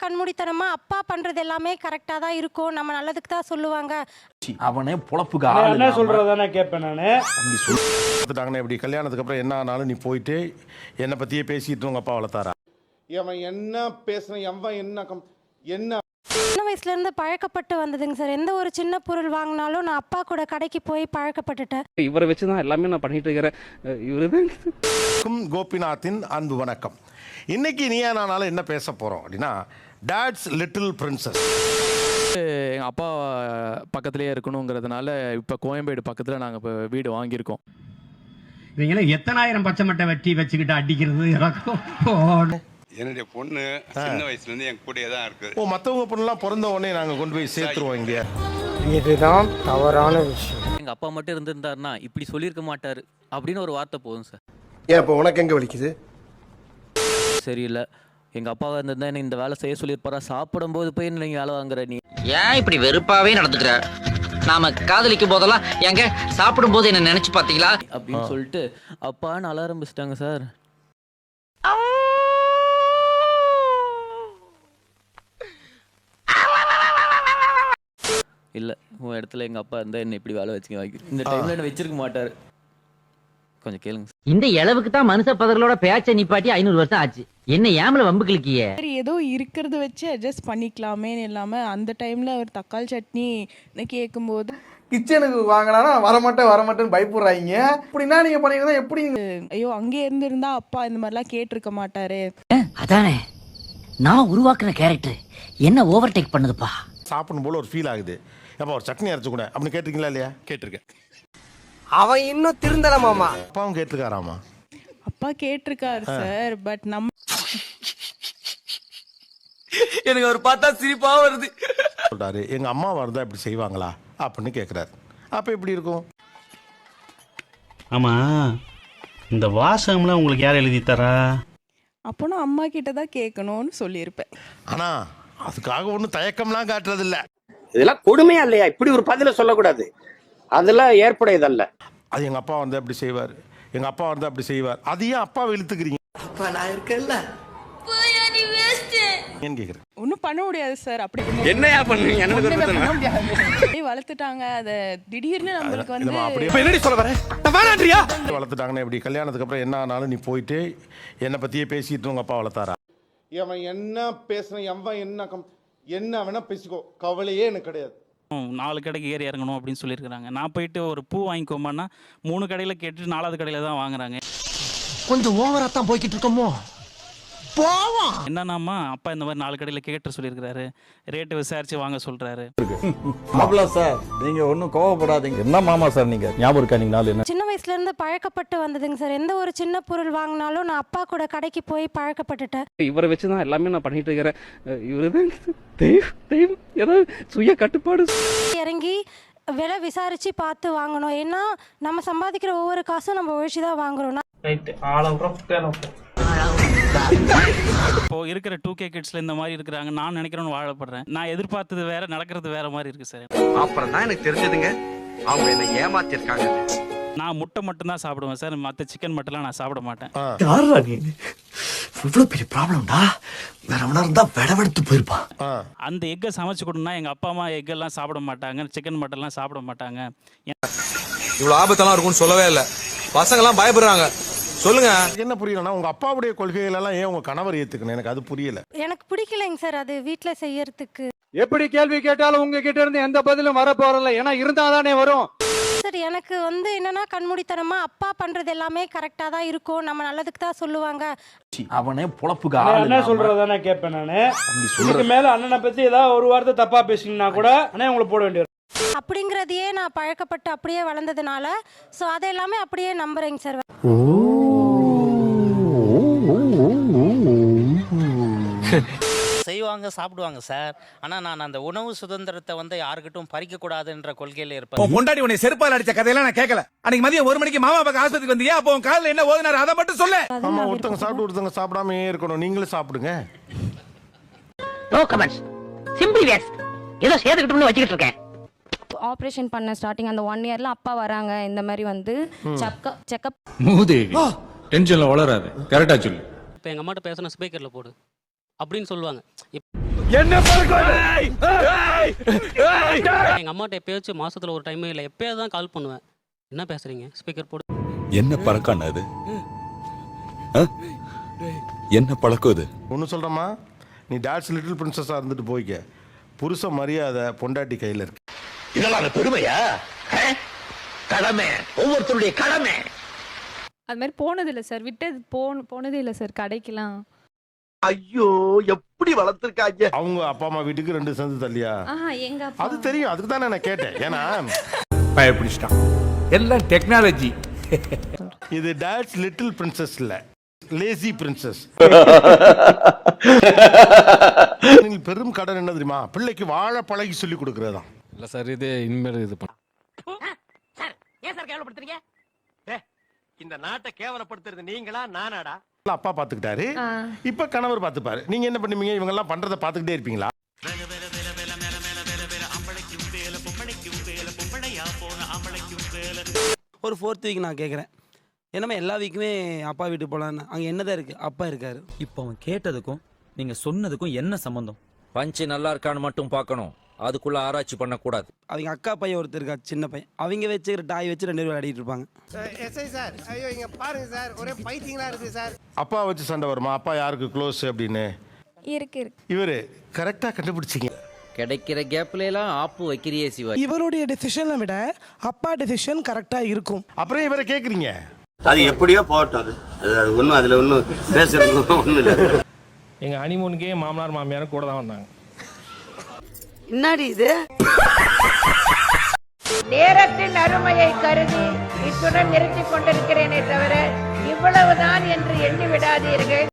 கண்மூடித்தனமா அப்பா பண்றது எல்லாமே கரெக்டா தான் இருக்கும், நம்ம நல்லதுக்கு தான் சொல்லுவாங்க. அவனே பொழப்புக்கு ஆள் என்ன சொல்றதானே கேட்பேன் நானு. பார்த்துட்டாங்கண்ணே இப்படி கல்யாணத்துக்கு அப்புறம் என்ன ஆனாலும் நீ போயிட்டு என்னை பற்றியே பேசிட்டு உங்கள் அப்பா வளர்த்தாரா? அவன் என்ன பேசுன எவன் என்ன சின்ன வயசுல இருந்து பழக்கப்பட்டு வந்ததுங்க சார். எந்த ஒரு சின்ன பொருள் வாங்கினாலும் நான் அப்பா கூட கடைக்கு போய் பழக்கப்பட்டுட்டேன். இவரை வச்சுதான் எல்லாமே நான் பண்ணிட்டு இருக்கிறேன். இவருதான் கோபிநாத்தின் அன்பு வணக்கம். இன்னைக்கு நீயா நானாலும் என்ன பேச போறோம் அப்படின்னா, டாட்ஸ் லிட்டில் பிரின்சஸ். எங்கள் அப்பா பக்கத்துலேயே இருக்கணுங்கிறதுனால இப்போ கோயம்பேடு பக்கத்தில் நாங்கள் இப்போ வீடு வாங்கியிருக்கோம். இவங்க எத்தனாயிரம் பச்சை மட்டை வெட்டி வச்சுக்கிட்டு அடிக்கிறது இறக்கும். என்னுடைய பொண்ணு சின்ன வயசுல இருந்து என் கூடயே தான் இருக்கு. ஓ, மற்றவங்க பொண்ணுலாம் பிறந்த உடனே நாங்கள் கொண்டு போய் சேர்த்துருவோம் இங்கே. இதுதான் தவறான விஷயம். எங்க அப்பா மட்டும் இருந்திருந்தாருன்னா இப்படி சொல்லியிருக்க மாட்டாரு அப்படின்னு ஒரு வார்த்தை போதும் சார். ஏன் இப்போ உனக்கு எங்க வலிக்குது? சரியில்லை, எங்க அப்பாவா இருந்திருந்தா என்ன இந்த வேலை செய்ய சொல்லியிருப்பாரா? சாப்பிடும் போது போய் நீங்க வேலை வாங்குற நீ ஏன் இப்படி வெறுப்பாவே நடந்துக்கிற? நாம காதலிக்கும் போதெல்லாம் எங்க சாப்பிடும் போது என்ன நினைச்சு பாத்தீங்களா அப்படின்னு சொல்லிட்டு அப்பான்னு அழ ஆரம்பிச்சிட்டாங்க சார். இல்ல, உன் இடத்துல எங்க அப்பா இருந்தா என்ன இப்படி வேலை வச்சுக்க வாங்கி இந்த டைம்ல என்ன வச்சிருக்க மாட்டாரு. கொஞ்சம் கேளுங்க. இந்த இளவுக்கு தான் மனுஷ பதர்களோட பேச்ச நிப்பாட்டி 500 வருஷம் ஆச்சு. என்ன ஏமல வம்பு கிளிக்கிய? ஏதோ இருக்கிறத வச்சு அட்ஜஸ்ட் பண்ணிக்கலாமே இல்லாம அந்த டைம்ல ஒரு தக்காளி சட்னி கேட்கும்போது கிச்சனுக்கு வாங்கினா வரமாட்டேன்னு பயப்படுறாங்க. இப்படின்னா நீங்க பண்ணீங்கன்னா எப்படி? ஐயோ அங்கே இருந்திருந்தா அப்பா இந்த மாதிரிலாம் கேட்டிருக்க மாட்டாரு. அதானே நான் உருவாக்குன கேரக்டர் என்ன ஓவர்டேக் பண்ணுதுப்பா. சாப்பிடும் போல ஒரு ஃபீல் ஆகுது. அப்போ ஒரு சட்னி அரைச்சு கூட அப்படின்னு கேட்டிருக்கீங்களா இல்லையா? கேட்டிருக்கேன். அவன் இன்னும் திருந்தல மாமா. அப்பாவும் கேட்டிருக்காராமா? அப்பா கேட்டிருக்காரு சார். பட் நம்ம எனக்கு அவர் பார்த்தா சிரிப்பா வருது. சொல்றாரு, எங்க அம்மாவா இருந்தா இப்படி செய்வாங்களா அப்படின்னு கேட்குறாரு. அப்போ எப்படி இருக்கும்? ஆமா, இந்த வாசகம்லாம் உங்களுக்கு யார் எழுதி தரா? அப்போ நான் அம்மா கிட்ட தான் கேட்கணும்னு சொல்லியிருப்பேன். ஆனா அதுக்காக ஒன்றும் தயக்கம்லாம் காட்டுறது இல்லை. இதெல்லாம் கொடுமையா இல்லையா? இப்படி ஒரு பதில சொல்லக்கூடாது. அதெல்லாம் ஏற்புடையதல்ல. அது எங்க அப்பா வந்து அப்படி செய்வார், எங்க அப்பா வந்து அப்படி செய்வார். அது ஏன் அப்பாவை இழுத்துக்கிறீங்க? அப்பா நான் இருக்கேன்ல கேட்குறேன். ஒன்றும் பண்ண முடியாது சார். அப்படி என்னையா பண்ணுவீங்க? வளர்த்துட்டாங்க. அதை திடீர்னு நம்மளுக்கு வந்து என்னடி சொல்ல வர? வேணான்றியா? வளர்த்துட்டாங்கண்ணே இப்படி கல்யாணத்துக்கு அப்புறம் என்ன ஆனாலும் நீ போயிட்டு என்னை பற்றியே பேசிட்டு உங்க அப்பா வளர்த்தாரா? அவன் என்ன பேசுன எவன் என்ன வேணா பேசிக்கோ, கவலையே எனக்கு கிடையாது. 4 கடைக்கு ஏறி இறங்கணும் அப்படின்னு சொல்லியிருக்கிறாங்க. நான் போயிட்டு ஒரு பூ வாங்கிக்கோமான்னா 3 கடையில் கேட்டுட்டு 4வது கடையில் தான் வாங்குறாங்க. கொஞ்சம் ஓவரா தான் போய்கிட்டு இருக்கோமோ. போவோம். என்னன்னாமா அப்பா இந்த மாதிரி 4 கடையில் கேட்டு சொல்லியிருக்கிறாரு, ரேட்டு விசாரிச்சு வாங்க சொல்றாரு. சார் நீங்க ஒன்றும் கோவப்படாதீங்க. என்ன மாமா சார் நீங்க ஞாபகம் இருக்கா? நீங்க நாள் என்ன சின்ன வயசுல இருந்து பழக்கப்பட்டு வந்ததுங்க சார். எந்த ஒரு சின்ன பொருள் வாங்கினாலும் நான் அப்பா கூட கடைக்கு போய் பழக்கப்பட்டுட்டேன். இவரை வச்சுதான் எல்லாமே நான் பண்ணிட்டு இருக்கிறேன். இவருதான் தெய்வம். ஏதாவது சுய கட்டுப்பாடு இறங்கி விலை விசாரிச்சு பார்த்து வாங்கணும். ஏன்னா நம்ம சம்பாதிக்கிற ஒவ்வொரு காசும் நம்ம உழைச்சி தான் வாங்குறோம். இப்போ இருக்கிற 2K கிட்ஸ்ல இந்த மாதிரி இருக்கிறாங்க. நான் நினைக்கிறேன்னு வாழப்படுறேன். நான் எதிர்பார்த்தது வேற, நடக்கிறது வேற மாதிரி இருக்கு சார். அப்புறம் தான் எனக்கு தெரிஞ்சதுங்க அவங்க என்ன ஏமாத்திருக்காங்க. நான் முட்டை மட்டும் தான் சாப்பிடுவேன் சார். மற்ற சிக்கன் மட்டும்லாம் நான் சாப்பிட மாட்டேன். யாரா நீ? இவ்வளவு பெரிய ப்ராப்ளம்டா. வேற எவனா இருந்தா வெடவெடுத்து போயிருப்பான். அந்த எக்கை சமைச்சு கொடுனா எங்க அப்பா அம்மா எக்கெல்லாம் சாப்பிட மாட்டாங்க, சிக்கன் மட்டன்லாம் சாப்பிட மாட்டாங்க. இவ்வளவு ஆபத்தெல்லாம் இருக்கும்னு சொல்லவே இல்லை. பசங்க எல்லாம் பயப்படுறாங்க. சொல்லுங்க. என்ன புரியலன்னா, உங்க அப்பாவுடைய கொள்கைகள் எல்லாம் ஏன் உங்க கணவர் ஏத்துக்கணும்? எனக்கு அது புரியல. எனக்கு பிடிக்கலைங்க சார் அது வீட்டுல செய்யறதுக்கு. எப்படி கேள்வி கேட்டாலும் உங்க கிட்ட இருந்து எந்த பதிலும் வர போறல. ஏன்னா இருந்தாதானே வரும். சார் எனக்கு வந்து என்னன்னா கண்மூடித்தனமா அப்பா பண்றது எல்லாமே கரெக்டா தான் இருக்கும், நம்ம நல்லதுக்கு தான் சொல்லுவாங்க. அவனே பொழப்புக்கு ஆள் என்ன சொல்றதானே கேட்பேன் நானு. இதுக்கு மேல அண்ணனை பத்தி ஏதாவது ஒரு வார்த்தை தப்பா பேசினா கூட அண்ணே உங்களை போட வேண்டியது அப்படிங்கறதையே நான் பழக்கப்பட்டு அப்படியே வளர்ந்ததுனால சோ அதை எல்லாமே அப்படியே நம்புறேங்க சார். செய்வாங்க, சாப்பிடுவாங்க சார். ஆனா நான் அந்த உணவு சுதந்திரத்தை வந்து யாருக்கிட்டும் பறிக்க கூடாதுன்ற கொள்கையில இருப்பேன். பொண்டாடி உன்னை செருப்பால் அடிச்ச கதையெல்லாம் நான் கேட்கல. அன்னைக்கு மதியம் 1 மணிக்கு மாமா பக்கம் ஆஸ்பத்திரிக்கு வந்தியா? அப்போ உன் காலில் என்ன ஓதுனாரு அதை மட்டும் சொல்லு. ஆமா, ஒருத்தங்க சாப்பிட்டு ஒருத்தங்க சாப்பிடாம இருக்கணும். நீங்களும் சாப்பிடுங்க. No comments. Simply waste. ஏதோ சேர்த்துக்கிட்டோம்னு வச்சுக்கிட்டு இருக்கேன். ஆபரேஷன் பண்ண ஸ்டார்டிங் அந்த 1 இயர்ல அப்பா வராங்க. இந்த மாதிரி வந்து செக்கப் மூதேவி டென்ஷன்ல வளராது. கரெக்டா சொல்லு. இப்போ எங்க அம்மாட்ட பேசின ஸ்பீக்கர்ல போடு அப்படின்னு சொல்லுவாங்க. எங்க அம்மாட்ட எப்பயாச்சும் மாசத்துல ஒரு டைம் இல்லை எப்பயாவது தான் கால் பண்ணுவேன். என்ன பேசுறீங்க ஸ்பீக்கர் போடு. என்ன பழக்கம் அது? என்ன பழக்கம் அது? ஒன்று சொல்கிறேம்மா, நீ டாட்ஸ் லிட்டில் பிரின்சஸாக இருந்துட்டு போய்க்க. புருஷ மரியாதை பொண்டாட்டி கையில் இருக்கு. இதெல்லாம் பெருமையா? கடமை, ஒவ்வொருத்தருடைய கடமை. அது மாதிரி போனதில்லை சார், விட்டது போனதே இல்லை சார் கடைக்கெல்லாம். ஐயோ எப்படி வளர்த்துருக்காங்க. அவங்க அப்பா அம்மா வீட்டுக்கு 2 சந்து தள்ளியா? எங்க அது தெரியும், அதுக்கு தானே நான் கேட்டேன். ஏன்னா பயப்பிடிச்சிட்டான். எல்லாம் டெக்னாலஜி. இது டாட்ஸ் லிட்டில் பிரின்சஸ் இல்ல, லேசி பிரின்சஸ். பெரும் கடன் என்ன தெரியுமா? பிள்ளைக்கு வாழ பழகி சொல்லி கொடுக்கறதா. இல்லை சார், இது இனிமேல் இது ஏன் சார் கேவலப்படுத்துறீங்க? இந்த நாட்டை கேவலப்படுத்துறது நீங்களா நானாடா? அப்பா பாத்துக்கிட்டாரு, இப்ப கணவர் பாத்துப்பாரு. நீங்க என்ன பண்ணுவீங்க? இவங்க எல்லாம் பண்றதை பாத்துக்கிட்டே இருப்பீங்களா? ஒரு 4th வீக் நான் கேட்குறேன், என்னமே எல்லா வீக்குமே அப்பா வீட்டுக்கு போகலான்னு. அங்கே என்னதான் இருக்கு? அப்பா இருக்காரு. இப்போ அவன் கேட்டதுக்கும் நீங்க சொன்னதுக்கும் என்ன சம்பந்தம்? பஞ்சு நல்லா இருக்கான்னு மட்டும் பார்க்கணும், அதுக்குள்ள ஆராய்ச்சி பண்ணக்கூடாது. அவங்க அக்கா பையன் ஒருத்தர் இருக்கா, சின்ன பையன். அவங்க வச்சுக்கிற டாய் வச்சு 2 பேரும் விளையாடிட்டு இருப்பாங்க. சார் ஐயோ இங்க பாருங்க சார், ஒரே பைத்தியங்களா இருக்கு சார். அப்பா வச்சு சண்டை வருமா? அப்பா யாருக்கு க்ளோஸ் அப்படின்னு? இருக்கு இவரு கரெக்டா கண்டுபிடிச்சிங்க. கிடைக்கிற கேப்ல எல்லாம் ஆப்பு வைக்கிறியே சிவா. இவருடைய டெசிஷனை விட அப்பா டெசிஷன் கரெக்டா இருக்கும். அப்புறம் இவரை கேக்குறீங்க? அது எப்படியோ போகட்டும். அது ஒன்றும் அதில் ஒன்றும் பேசுறது ஒன்றும் இல்லை. எங்கள் ஹனிமூனுக்கே மாமனார் மாமியாரும் கூட தான் வந்தாங்க. என்னடி இது? நேரத்தின் அருமையை கருதி இத்துடன் நிறுத்திக் கொண்டிருக்கிறேனே தவிர இவ்வளவுதான் என்று எண்ணி விடாதீர்கள்.